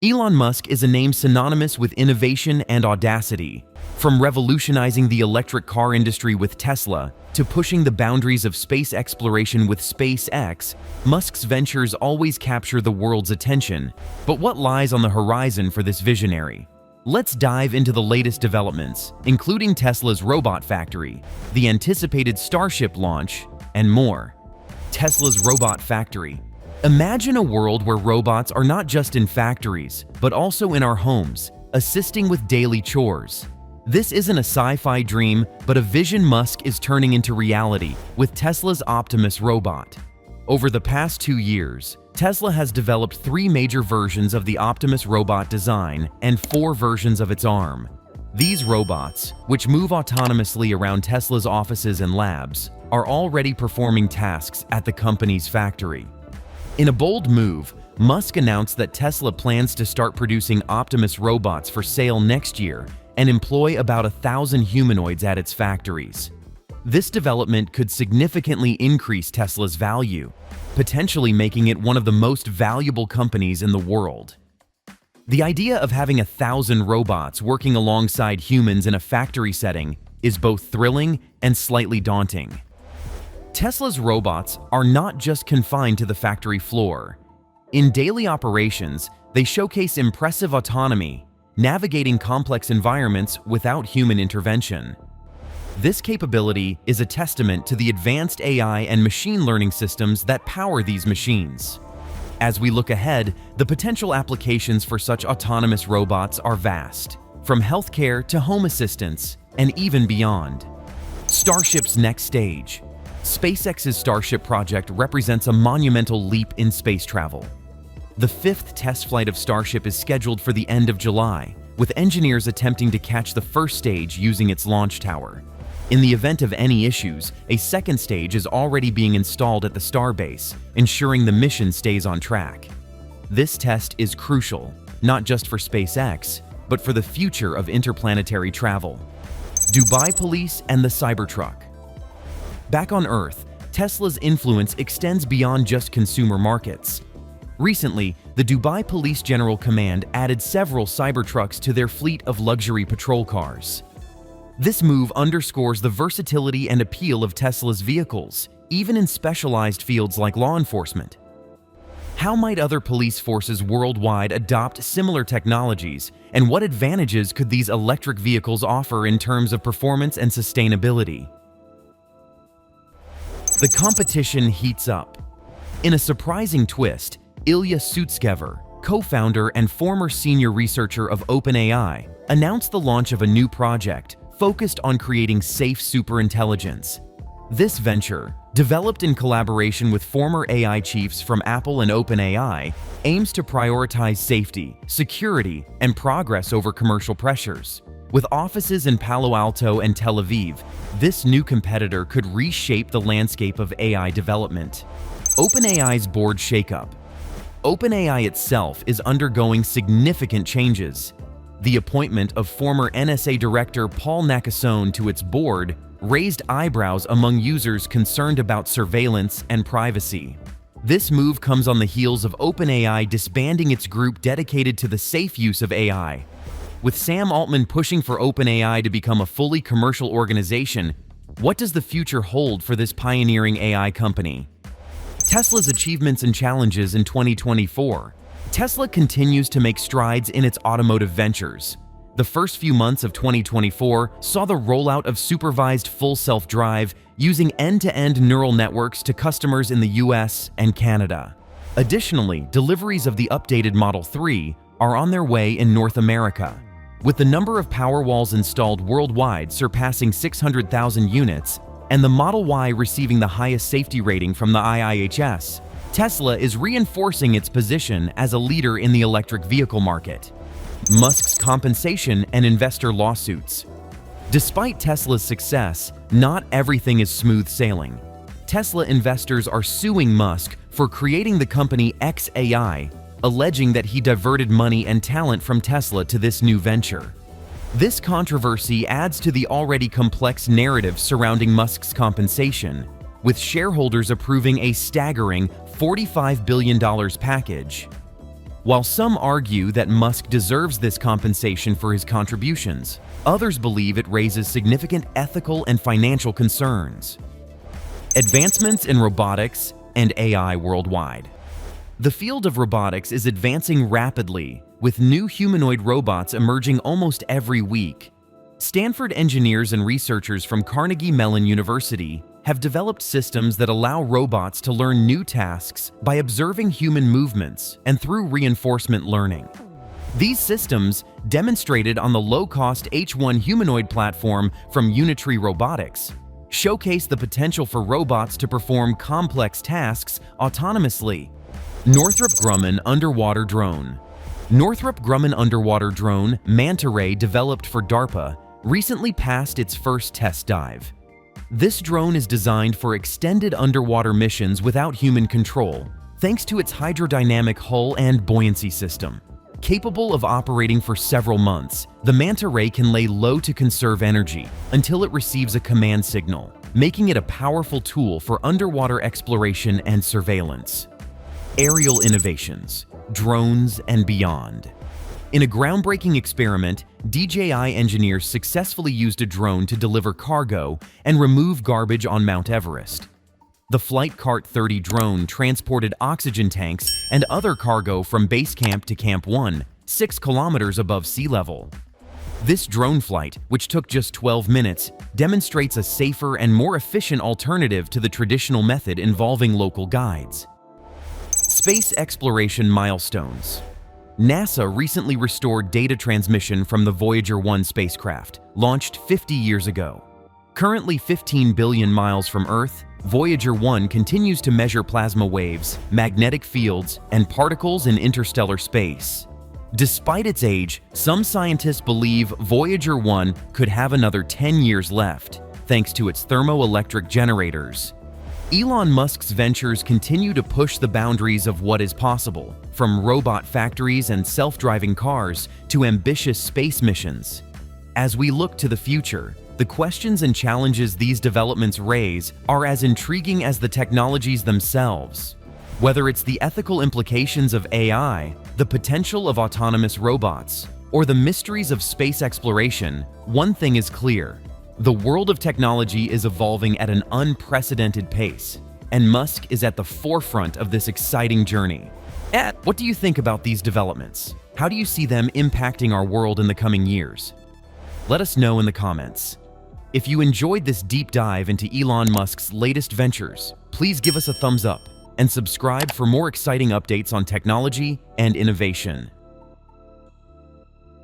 Elon Musk is a name synonymous with innovation and audacity. From revolutionizing the electric car industry with Tesla to pushing the boundaries of space exploration with SpaceX, Musk's ventures always capture the world's attention. But what lies on the horizon for this visionary? Let's dive into the latest developments, including Tesla's robot factory, the anticipated Starship launch, and more. Tesla's robot factory. Imagine a world where robots are not just in factories, but also in our homes, assisting with daily chores. This isn't a sci-fi dream, but a vision Musk is turning into reality with Tesla's Optimus robot. Over the past 2 years, Tesla has developed 3 major versions of the Optimus robot design and 4 versions of its arm. These robots, which move autonomously around Tesla's offices and labs, are already performing tasks at the company's factory. In a bold move, Musk announced that Tesla plans to start producing Optimus robots for sale next year and employ about 1,000 humanoids at its factories. This development could significantly increase Tesla's value, potentially making it one of the most valuable companies in the world. The idea of having 1,000 robots working alongside humans in a factory setting is both thrilling and slightly daunting. Tesla's robots are not just confined to the factory floor. In daily operations, they showcase impressive autonomy, navigating complex environments without human intervention. This capability is a testament to the advanced AI and machine learning systems that power these machines. As we look ahead, the potential applications for such autonomous robots are vast, from healthcare to home assistance, and even beyond. Starship's next stage. SpaceX's Starship project represents a monumental leap in space travel. The 5th test flight of Starship is scheduled for the end of July, with engineers attempting to catch the first stage using its launch tower. In the event of any issues, a second stage is already being installed at the starbase, ensuring the mission stays on track. This test is crucial, not just for SpaceX, but for the future of interplanetary travel. Dubai Police and the Cybertruck. Back on Earth, Tesla's influence extends beyond just consumer markets. Recently, the Dubai Police General Command added several Cybertrucks to their fleet of luxury patrol cars. This move underscores the versatility and appeal of Tesla's vehicles, even in specialized fields like law enforcement. How might other police forces worldwide adopt similar technologies, and what advantages could these electric vehicles offer in terms of performance and sustainability? The competition heats up. In a surprising twist, Ilya Sutskever, co-founder and former senior researcher of OpenAI, announced the launch of a new project focused on creating safe superintelligence. This venture, developed in collaboration with former AI chiefs from Apple and OpenAI, aims to prioritize safety, security, and progress over commercial pressures. With offices in Palo Alto and Tel Aviv, this new competitor could reshape the landscape of AI development. OpenAI's board shakeup. OpenAI itself is undergoing significant changes. The appointment of former NSA Director Paul Nakasone to its board raised eyebrows among users concerned about surveillance and privacy. This move comes on the heels of OpenAI disbanding its group dedicated to the safe use of AI. With Sam Altman pushing for OpenAI to become a fully commercial organization, what does the future hold for this pioneering AI company? Tesla's achievements and challenges in 2024. Tesla continues to make strides in its automotive ventures. The first few months of 2024 saw the rollout of supervised full self-drive using end-to-end neural networks to customers in the US and Canada. Additionally, deliveries of the updated Model 3 are on their way in North America. With the number of Powerwalls installed worldwide surpassing 600,000 units and the Model Y receiving the highest safety rating from the IIHS, Tesla is reinforcing its position as a leader in the electric vehicle market. Musk's compensation and investor lawsuits. Despite Tesla's success, not everything is smooth sailing. Tesla investors are suing Musk for creating the company xAI, alleging that he diverted money and talent from Tesla to this new venture. This controversy adds to the already complex narrative surrounding Musk's compensation, with shareholders approving a staggering $45 billion package. While some argue that Musk deserves this compensation for his contributions, others believe it raises significant ethical and financial concerns. Advancements in robotics and AI worldwide. The field of robotics is advancing rapidly, with new humanoid robots emerging almost every week. Stanford engineers and researchers from Carnegie Mellon University have developed systems that allow robots to learn new tasks by observing human movements and through reinforcement learning. These systems, demonstrated on the low-cost H1 humanoid platform from Unitree Robotics, showcase the potential for robots to perform complex tasks autonomously. Northrop Grumman Underwater Drone. Northrop Grumman underwater drone, Manta Ray, developed for DARPA, recently passed its first test dive. This drone is designed for extended underwater missions without human control, thanks to its hydrodynamic hull and buoyancy system. Capable of operating for several months, the Manta Ray can lay low to conserve energy until it receives a command signal, making it a powerful tool for underwater exploration and surveillance. Aerial innovations, drones, and beyond. In a groundbreaking experiment, DJI engineers successfully used a drone to deliver cargo and remove garbage on Mount Everest. The Flight Cart 30 drone transported oxygen tanks and other cargo from base camp to Camp 1, 6 kilometers above sea level. This drone flight, which took just 12 minutes, demonstrates a safer and more efficient alternative to the traditional method involving local guides. Space exploration milestones. NASA recently restored data transmission from the Voyager 1 spacecraft, launched 50 years ago. Currently 15 billion miles from Earth, Voyager 1 continues to measure plasma waves, magnetic fields, and particles in interstellar space. Despite its age, some scientists believe Voyager 1 could have another 10 years left, thanks to its thermoelectric generators. Elon Musk's ventures continue to push the boundaries of what is possible, from robot factories and self-driving cars to ambitious space missions. As we look to the future, the questions and challenges these developments raise are as intriguing as the technologies themselves. Whether it's the ethical implications of AI, the potential of autonomous robots, or the mysteries of space exploration, one thing is clear. The world of technology is evolving at an unprecedented pace, and Musk is at the forefront of this exciting journey. Ed, what do you think about these developments? How do you see them impacting our world in the coming years? Let us know in the comments. If you enjoyed this deep dive into Elon Musk's latest ventures, please give us a thumbs up and subscribe for more exciting updates on technology and innovation.